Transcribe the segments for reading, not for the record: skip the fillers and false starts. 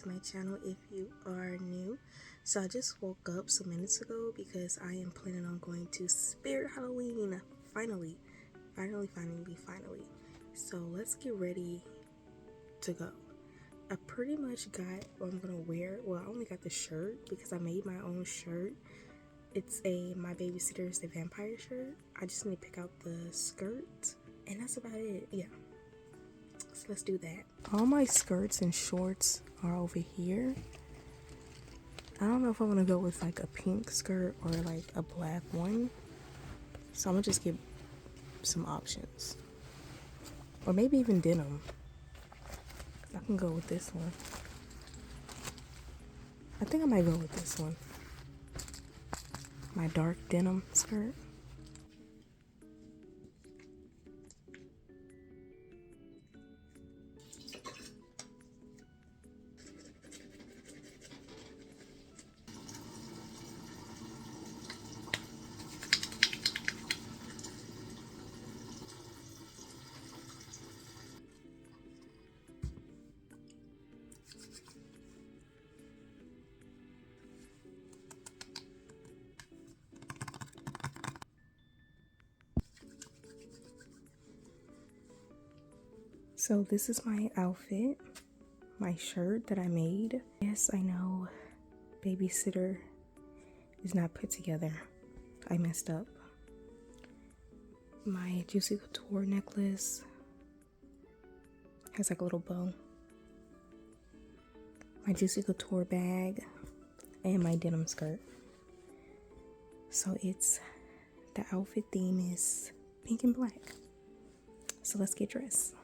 to my channel if you are new. So I just woke up some minutes ago because I am planning on going to Spirt Halloween. Finally. So let's get ready to go. I pretty much got what I'm gonna wear. Well, I only got the shirt because I made my own shirt. It's my babysitter's the vampire shirt. I just need to pick out the skirt, and that's about it. Yeah. So let's do that. All my skirts and shorts are over here. I don't know if I want to go with like a pink skirt or like a black one. So I'm gonna just get some options. Or maybe even denim. I can go with this one. I think I might go with this one. My dark denim skirt. So this is my outfit, my shirt that I made. Yes, I know, babysitter is not put together. I messed up. My Juicy Couture necklace has like a little bow. My Juicy Couture bag and my denim skirt. So the outfit theme is pink and black. So let's get dressed.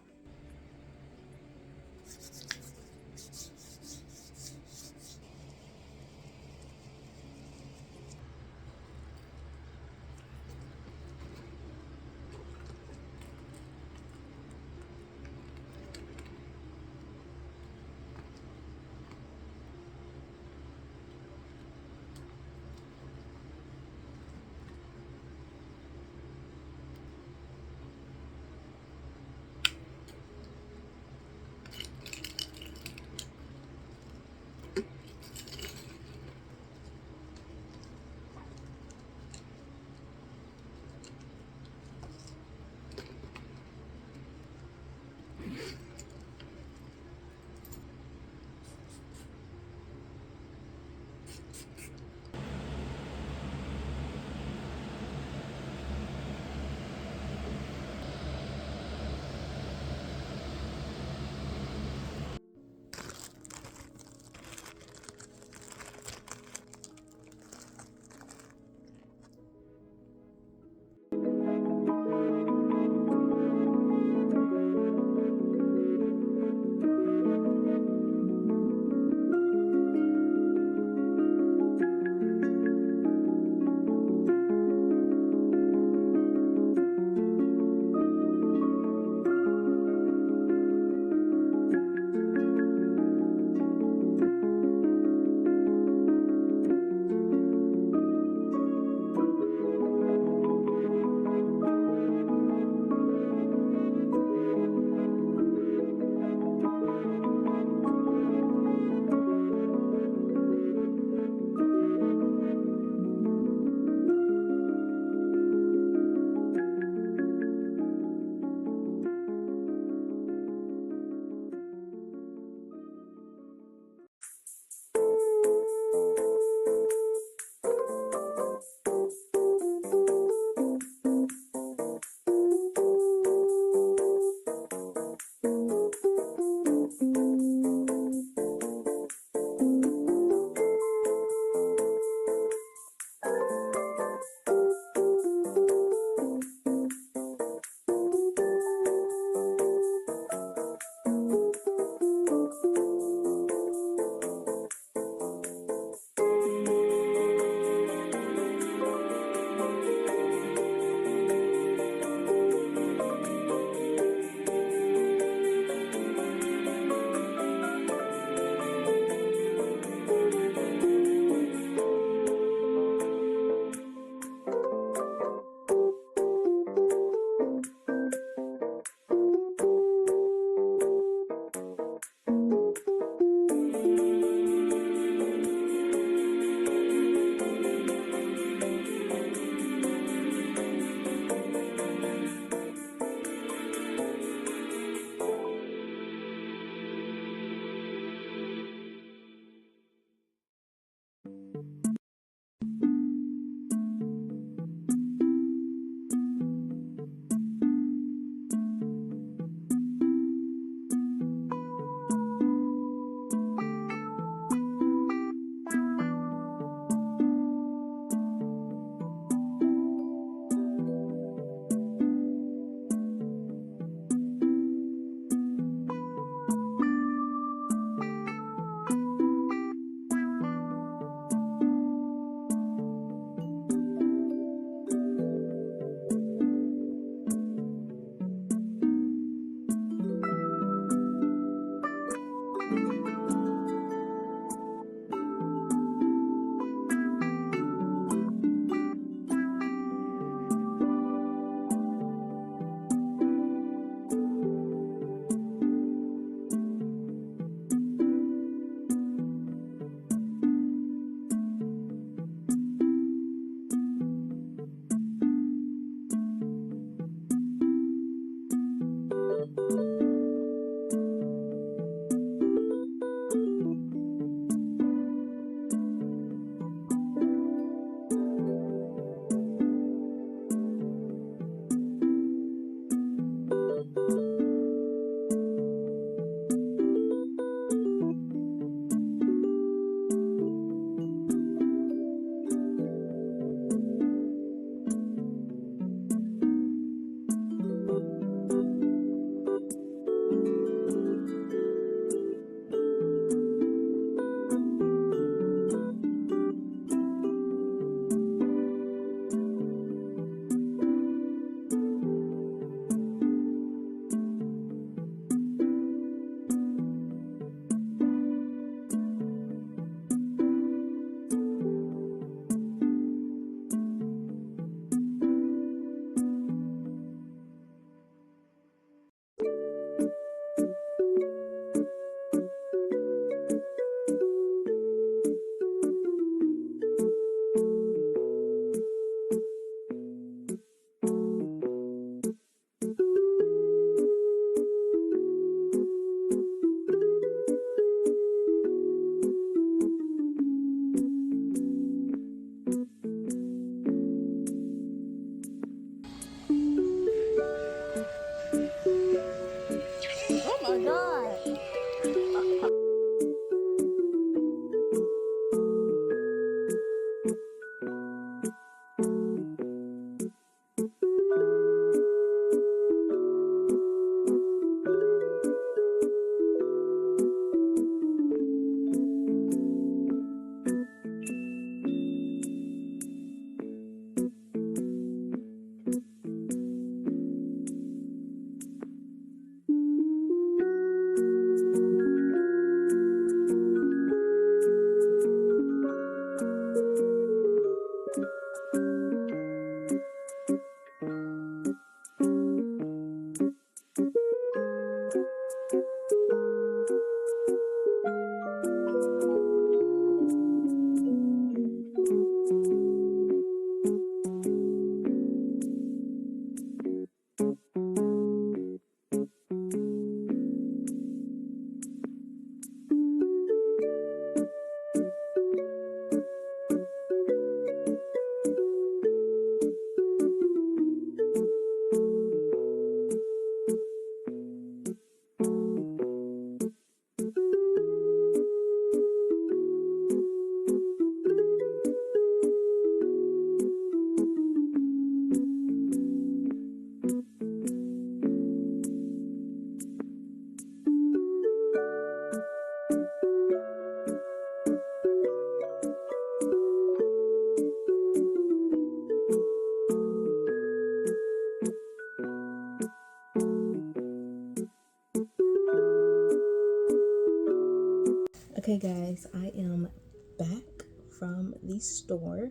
Okay guys, I am back from the store.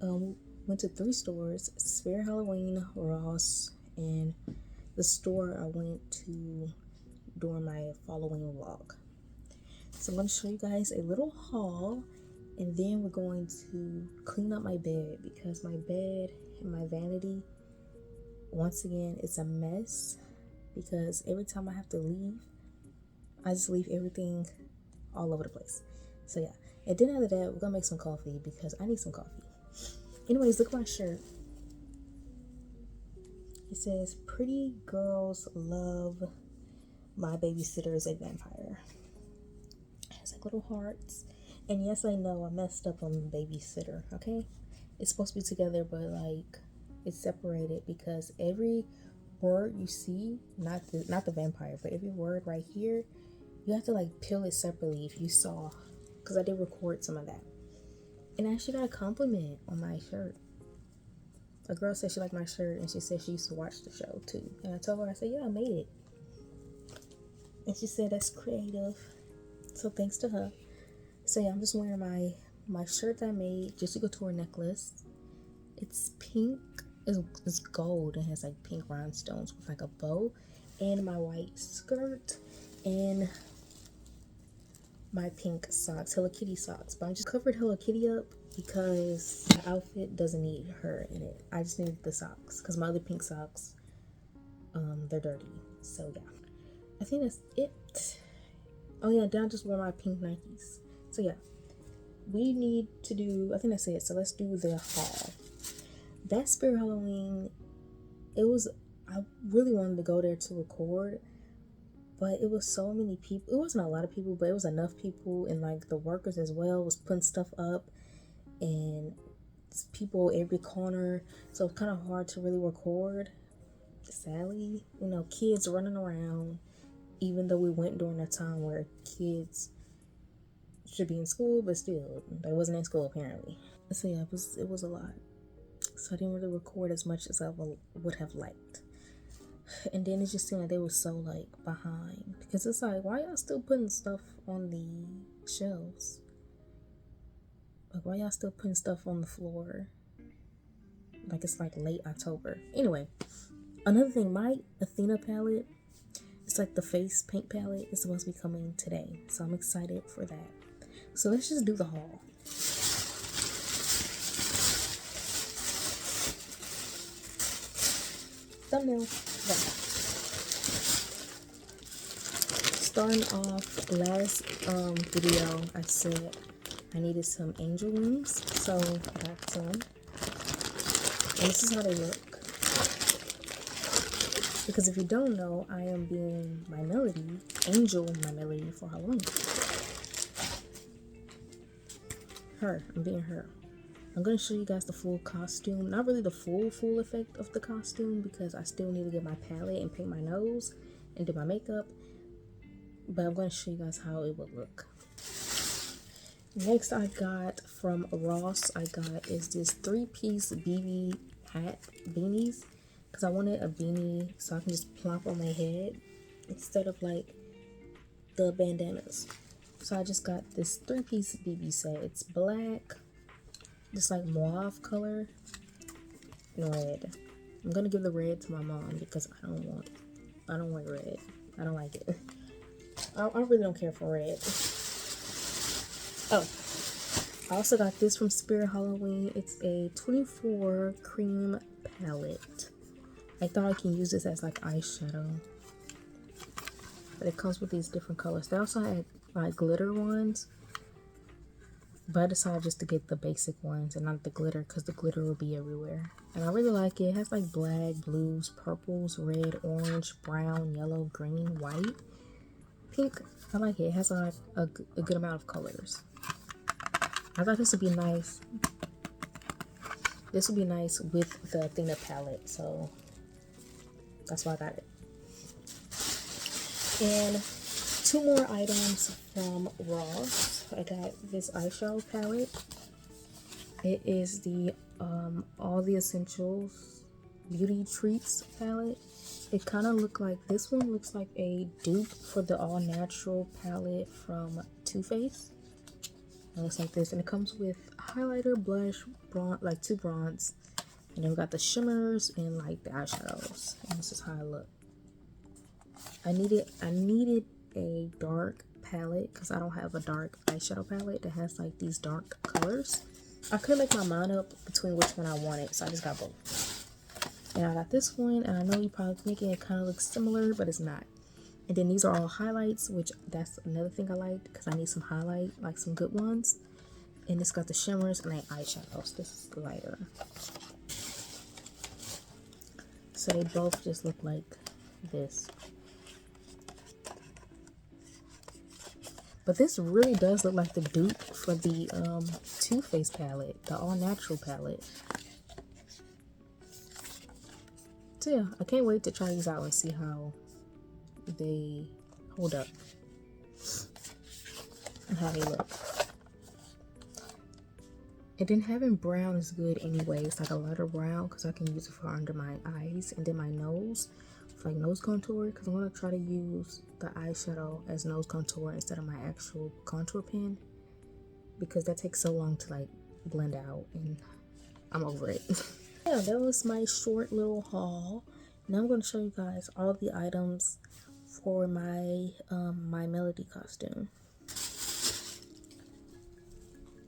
Went to 3 stores: Spirt Halloween, Ross, and the store I went to during my following vlog. So I'm going to show you guys a little haul, and then we're going to clean up my bed because my bed and my vanity, once again, it's a mess because every time I have to leave, I just leave everything all over the place. So yeah, and then after that, we're gonna make some coffee because I need some coffee. Anyways, look at my shirt. It says, "Pretty girls love my babysitter is a vampire." It has like little hearts. And yes, I know I messed up on babysitter, okay? It's supposed to be together, but like it's separated because every word you see, not the vampire, but every word right here, you have to like peel it separately if you saw, because I did record some of that. And I actually got a compliment on my shirt. A girl said she liked my shirt and she said she used to watch the show too. And I told her, I said, yeah, I made it. And she said that's creative. So thanks to her. So yeah, I'm just wearing my shirt that I made, juciycouture necklace. It's pink. It's gold. It has like pink rhinestones with like a bow. And my white skirt. And my pink socks, Hello Kitty socks. But I just covered Hello Kitty up because the outfit doesn't need her in it. I just need the socks because my other pink socks, they're dirty. So yeah, I think that's it. Oh yeah, then I just wore my pink Nikes. So yeah, we need to do, I think that's it. So let's do the haul. That Spirt Halloween, I really wanted to go there to record, but it was so many people. It wasn't a lot of people, but it was enough people, and like the workers as well was putting stuff up, and people every corner, so it's kind of hard to really record. Sadly, you know, kids running around, even though we went during a time where kids should be in school, but still they wasn't in school apparently. So yeah, it was a lot, so I didn't really record as much as I would have liked. And then it just seemed like they were so like behind, because it's like, why y'all still putting stuff on the shelves? Like, why y'all still putting stuff on the floor? Like, it's like late October. Anyway, another thing, my Athena palette, it's like the face paint palette, is supposed to be coming today, so I'm excited for that. So let's just do the haul. Thumbnail. Yeah. Starting off, last video I said I needed some angel wings, so I got some. And this is how they look. Because if you don't know, I am being my Melody, my Melody for Halloween. I'm being her. I'm going to show you guys the full costume. Not really the full effect of the costume, because I still need to get my palette and paint my nose and do my makeup. But I'm going to show you guys how it would look. Next I got from Ross, is this 3-piece BB hat beanies. Because I wanted a beanie so I can just plop on my head instead of like the bandanas. So I just got this 3-piece BB set. It's black, just like mauve color, and red. I'm gonna give the red to my mom because I don't want red. I don't like it. I really don't care for red. Oh, I also got this from Spirt Halloween. It's a 24 cream palette. I thought I can use this as like eyeshadow, but it comes with these different colors. They also had like glitter ones, but I decided just to get the basic ones and not the glitter because the glitter will be everywhere. And I really like it. It has like black, blues, purples, red, orange, brown, yellow, green, white, pink. I like it. It has like a good amount of colors. I thought this would be nice. This would be nice with the Athena palette, so that's why I got it. And 2 more items from Ross. I got this eyeshadow palette. It is the All the Essentials Beauty Treats palette. It kind of looked like, this one looks like a dupe for the All Natural palette from Too Faced. It looks like this, and it comes with highlighter, blush, bronze, like 2 bronze, and then we got the shimmers and like the eyeshadows. And this is how I look. I needed a dark palette because I don't have a dark eyeshadow palette that has like these dark colors. I couldn't make my mind up between which one I wanted, so I just got both. And I got this one, and I know you're probably thinking it kind of looks similar, but it's not. And then these are all highlights, which that's another thing I like because I need some highlight, like some good ones. And it's got the shimmers and the eyeshadows. This is lighter. So they both just look like this. But this really does look like the dupe for the Too Faced palette, the All Natural palette. So yeah, I can't wait to try these out and see how they hold up and how they look. And then having brown is good anyway. It's like a lighter brown because I can use it for under my eyes and then my nose for like nose contour, because I'm going to try to use the eyeshadow as nose contour instead of my actual contour pen, because that takes so long to like blend out and I'm over it. Yeah, that was my short little haul. Now I'm going to show you guys all the items for my my Melody costume.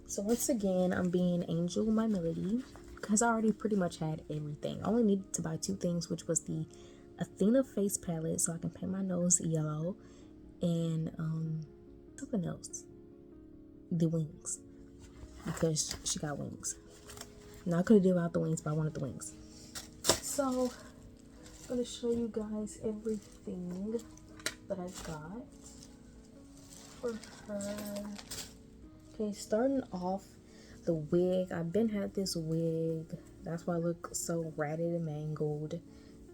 So once again, I'm being Angel with my Melody because I already pretty much had everything. I only needed to buy 2 things, which was the Athena face palette so I can paint my nose yellow, and something else, the wings, because she got wings. Now I could have did without the wings, but I wanted the wings. So I'm gonna show you guys everything that I got for her. Okay, starting off, the wig. I've been had this wig. That's why I look so ratted and mangled.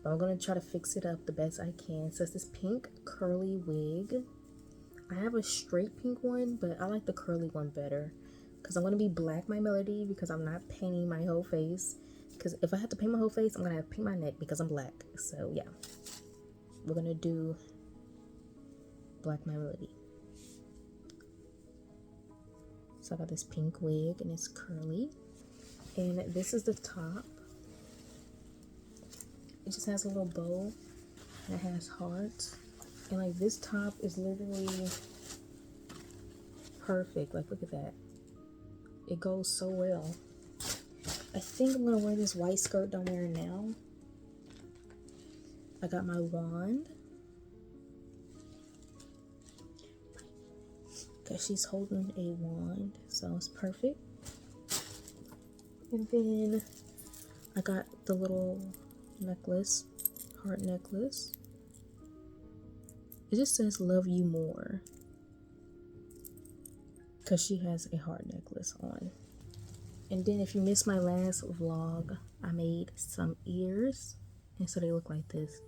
But I'm gonna try to fix it up the best I can. So it's this pink curly wig. I have a straight pink one, but I like the curly one better. Because I'm going to be black my Melody because I'm not painting my whole face. Because if I have to paint my whole face, I'm going to have to paint my neck because I'm black. So yeah, we're going to do black my Melody. So I got this pink wig and it's curly. And this is the top. It just has a little bow and it has hearts. And like this top is literally perfect. Like look at that. It goes so well. I think I'm gonna wear this white skirt that I'm wearing now. I got my wand. Because she's holding a wand, so it's perfect. And then I got the little necklace, heart necklace. It just says love you more. Because she has a heart necklace on. And then if you missed my last vlog, I made some ears. And so they look like this.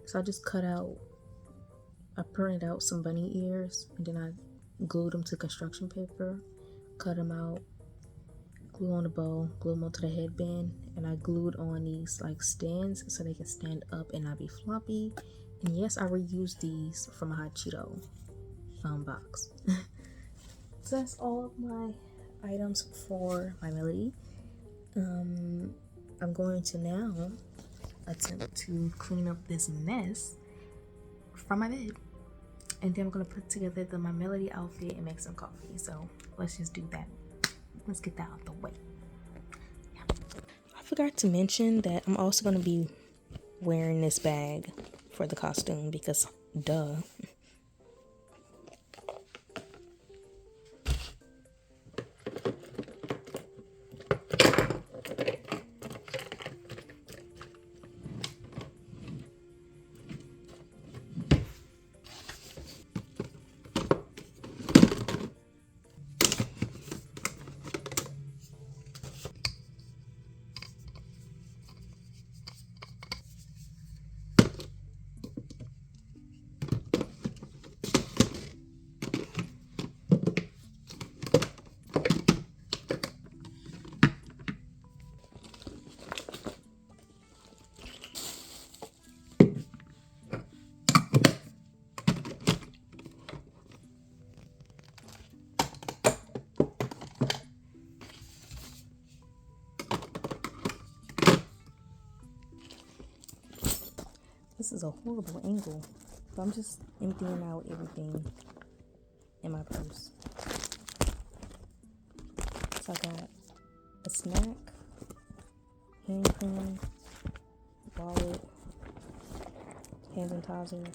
So I just I printed out some bunny ears. And then I glued them to construction paper. Cut them out. Glue on the bow. Glue them onto the headband. And I glued on these like stands so they can stand up and not be floppy. And yes, I reused these from a Hot Cheeto box. So that's all of my items for my Melody. I'm going to now attempt to clean up this mess from my bed. And then I'm going to put together my Melody outfit and make some coffee. So let's just do that. Let's get that out the way. Yeah. I forgot to mention that I'm also going to be wearing this bag for the costume because duh. This is a horrible angle. But I'm just emptying out everything in my purse. So I got a snack, hand cream, wallet, hand sanitizer,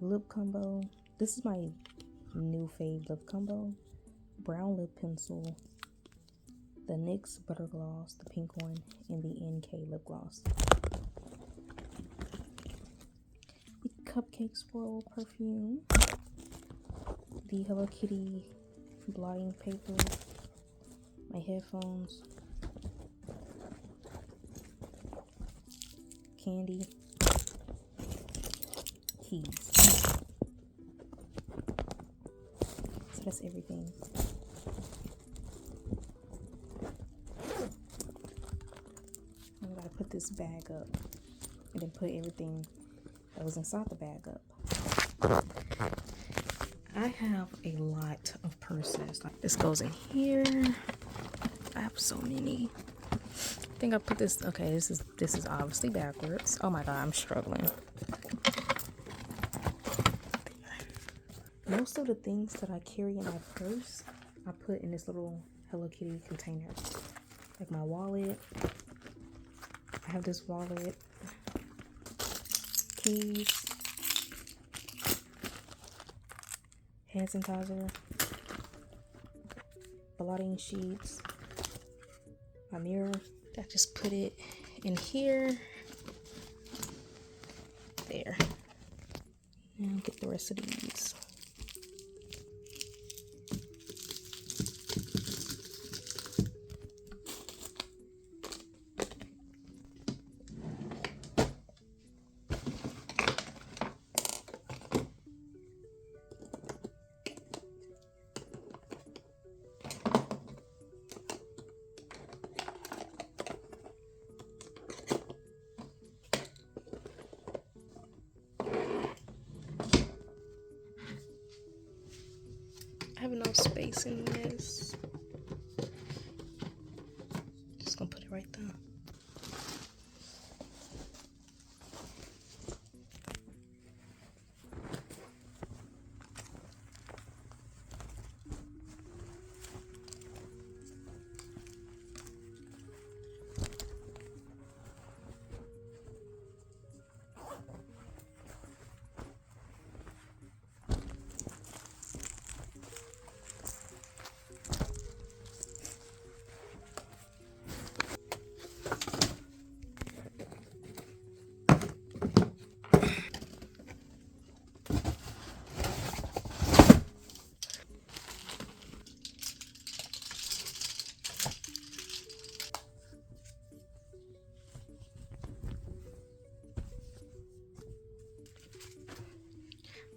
lip combo. This is my new fave lip combo. Brown lip pencil, the NYX butter gloss, the pink one, and the NK lip gloss. The Cupcake Swirl perfume, the Hello Kitty blotting paper, my headphones, candy, keys. So that's everything. I gotta put this bag up and then put everything that was inside the bag up. I have a lot of purses. Like this goes in here. I have so many. I think I put this. Okay, this is obviously backwards. Oh my god, I'm struggling. Most of the things that I carry in my purse, I put in this little Hello Kitty container. Like my wallet. I have this wallet. Keys. Hand sanitizer, blotting sheets, my mirror. I just put it in here. There. Now get the rest of these. I have enough space in this. Just gonna put it right there.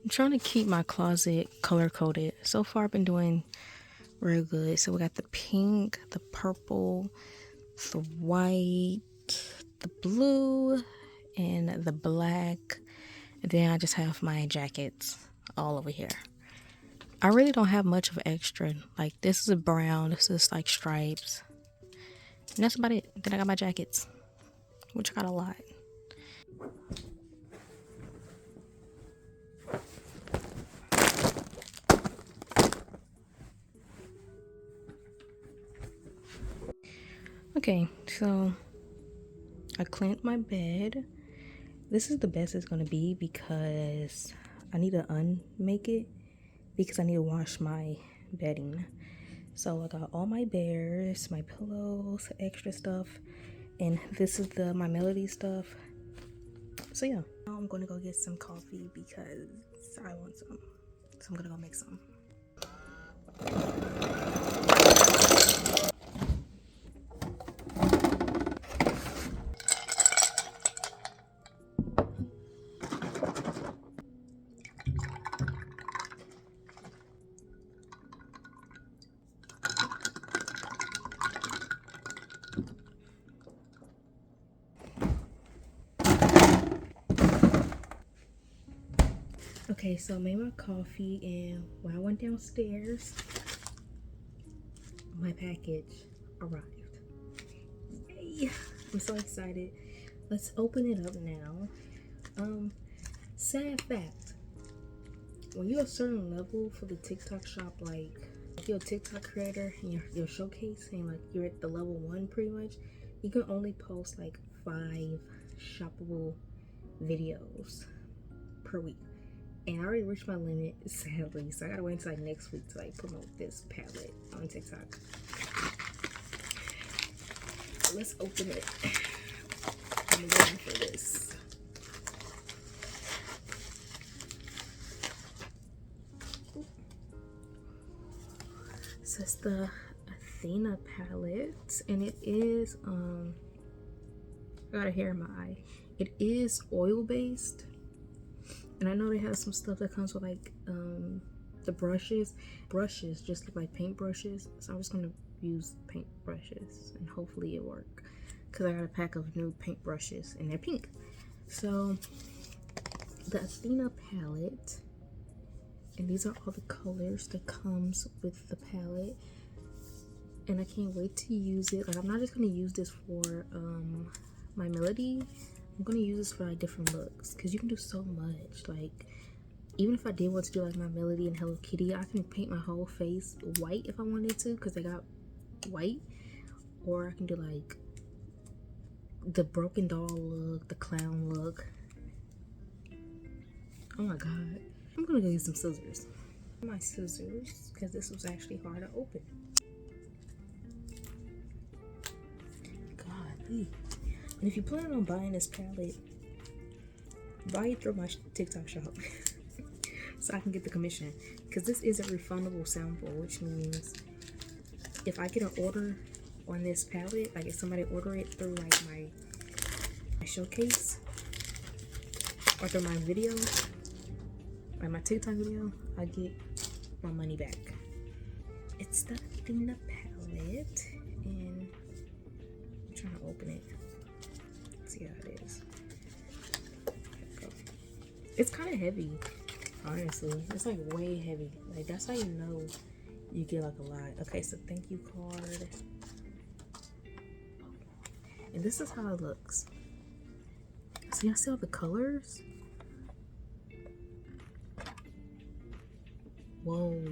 I'm trying to keep my closet color coded. So far I've been doing real good. So we got the pink, the purple, the white, the blue, and the black. And then I just have my jackets all over here. I really don't have much of an extra. Like this is a brown, this is like stripes. And that's about it. Then I got my jackets, which I got a lot. Okay, so I cleaned my bed. This is the best it's gonna be because I need to unmake it because I need to wash my bedding. So I got all my bears, my pillows, extra stuff, and this is my Melody stuff. So yeah, now I'm gonna go get some coffee because I want some. So I'm gonna go make some. Okay, so I made my coffee, and when I went downstairs, my package arrived. Yay! I'm so excited. Let's open it up now. Sad fact, when you're a certain level for the TikTok shop, like if you're a TikTok creator and you're showcasing, like you're at the level 1 pretty much, you can only post like 5 shoppable videos per week. And I already reached my limit, sadly, so I gotta wait until like next week to like promote this palette on TikTok. So let's open it. I'm waiting for this. So it's the Athena palette, and it is I got a hair in my eye. It is oil based, and I know they have some stuff that comes with like the brushes just look like paint brushes, so I'm just gonna use paint brushes and hopefully it work, because I got a pack of new paint brushes and they're pink. So the Athena palette, and these are all the colors that comes with the palette, and I can't wait to use it. Like, I'm not just gonna use this for my melody. I'm gonna use this for like different looks, because you can do so much. Like, even if I did want to do like my melody and Hello Kitty, I can paint my whole face white if I wanted to, because they got white. Or I can do like the broken doll look, the clown look. Oh my god, I'm gonna go use some scissors. My scissors, because this was actually hard to open. Golly. And if you plan on buying this palette, buy it through my TikTok shop so I can get the commission, because this is a refundable sample, which means if I get an order on this palette, like if somebody order it through like my showcase or through my video, like my TikTok video, I get my money back. It's the Athena palette, and I'm trying to open it. Let's see how it is. It's kind of heavy, honestly. It's like way heavy. Like, that's how you know you get like a lot. Okay, so thank you card. And this is how it looks. So y'all see all the colors? Whoa.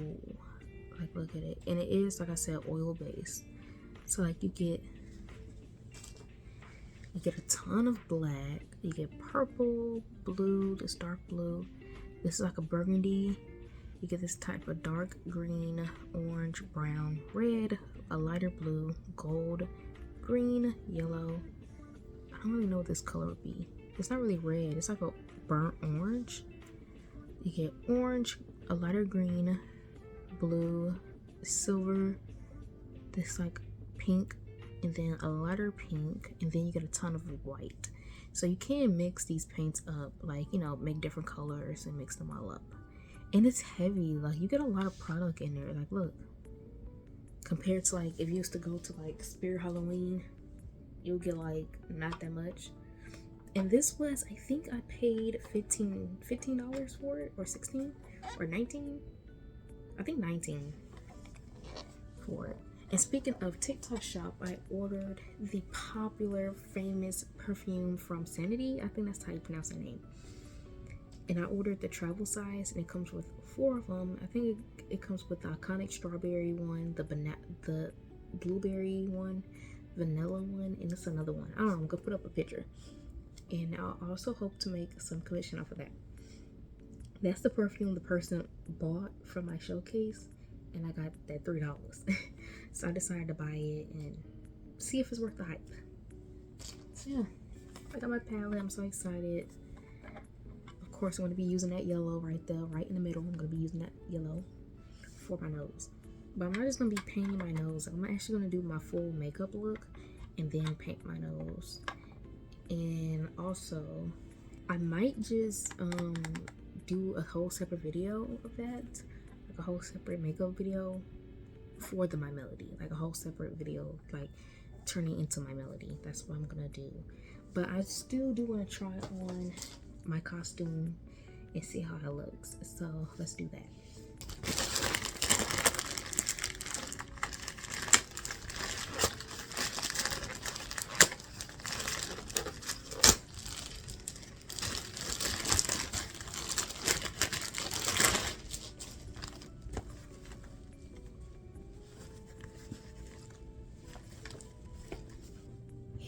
Like, look at it. And it is, like I said, oil based. So like you get a ton of black. You get purple, blue, this dark blue. This is like a burgundy. You get this type of dark green, orange, brown, red, a lighter blue, gold, green, yellow. I don't really know what this color would be. It's not really red. It's like a burnt orange. You get orange, a lighter green, blue, silver, this like pink, and then a lighter pink, and then you get a ton of white. So you can mix these paints up, like, you know, make different colors and mix them all up. And it's heavy. Like, you get a lot of product in there. Like, look, compared to like if you used to go to like Spirt Halloween, you'll get like not that much. And this was, I think I paid $15 for it, or 16 or 19. I think 19 for it. And speaking of TikTok shop, I ordered the popular, famous perfume from Sanity. I think that's how you pronounce the name. And I ordered the travel size, and it comes with 4 of them. I think it comes with the iconic strawberry one, the blueberry one, vanilla one, and it's another one. I don't know, I'm gonna put up a picture. And I also hope to make some commission off of that. That's the perfume the person bought from my showcase, and I got that $3. So I decided to buy it and see if it's worth the hype. So yeah, I got my palette. I'm so excited. Of course, I'm going to be using that yellow right there, right in the middle. I'm going to be using that yellow for my nose. But I'm not just going to be painting my nose. I'm actually going to do my full makeup look and then paint my nose. And also, I might just do a whole separate video of that. Like a whole separate makeup video for my melody. Like a whole separate video, like turning into my melody. That's what I'm going to do. But I still do want to try on my costume and see how it looks. So let's do that.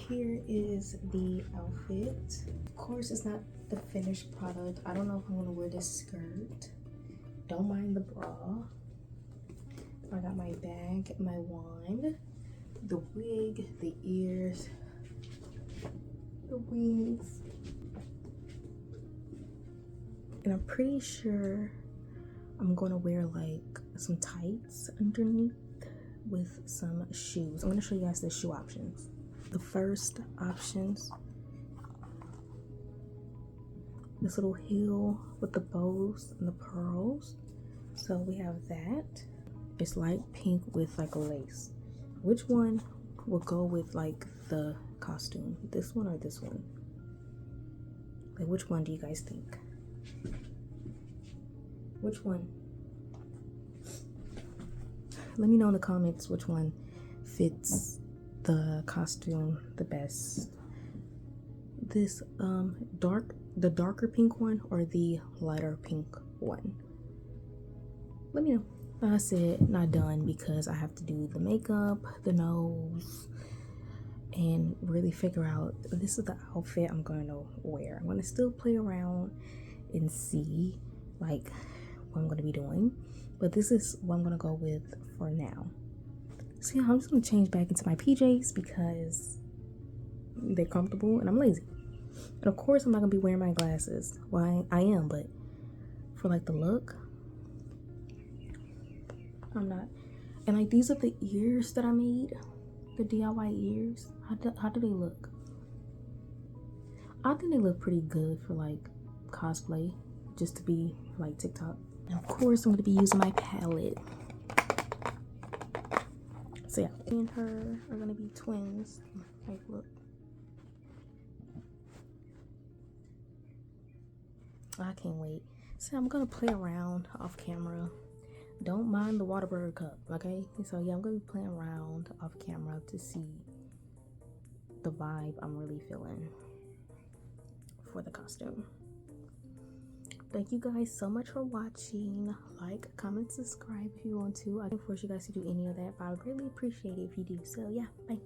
here is the outfit. Of course, it's not the finished product. I don't know if I'm gonna wear this skirt. Don't mind the bra. I got my bag, my wand, the wig, the ears, the wings. And I'm pretty sure I'm gonna wear like some tights underneath with some shoes. I'm gonna show you guys the shoe options. The first options, this little heel with the bows and the pearls. So we have that. It's light pink with like a lace. Which one will go with like the costume? This one or this one? Like, which one do you guys think? Which one? Let me know in the comments which one fits the costume the best. This the darker pink one or the lighter pink one? Let me know. I said not done because I have to do the makeup, the nose, and really figure out this is the outfit I'm going to wear. I'm going to still play around and see like what I'm going to be doing, but this is what I'm going to go with for now. So yeah, I'm just going to change back into my PJs because they're comfortable and I'm lazy. And of course I'm not going to be wearing my glasses. Well, I am, but for like the look, I'm not. And like, these are the ears that I made, the DIY ears. How do they look? I think they look pretty good for like cosplay, just to be like TikTok. And of course I'm going to be using my palette. So yeah, me and her are going to be twins. Like, look. I can't wait. So I'm going to play around off camera. Don't mind the Waterbury cup, okay? So yeah, I'm gonna be playing around off camera to see the vibe I'm really feeling for the costume. Thank you guys so much for watching. Like, comment, subscribe if you want to. I can't force you guys to do any of that, but I would really appreciate it if you do. So yeah, bye.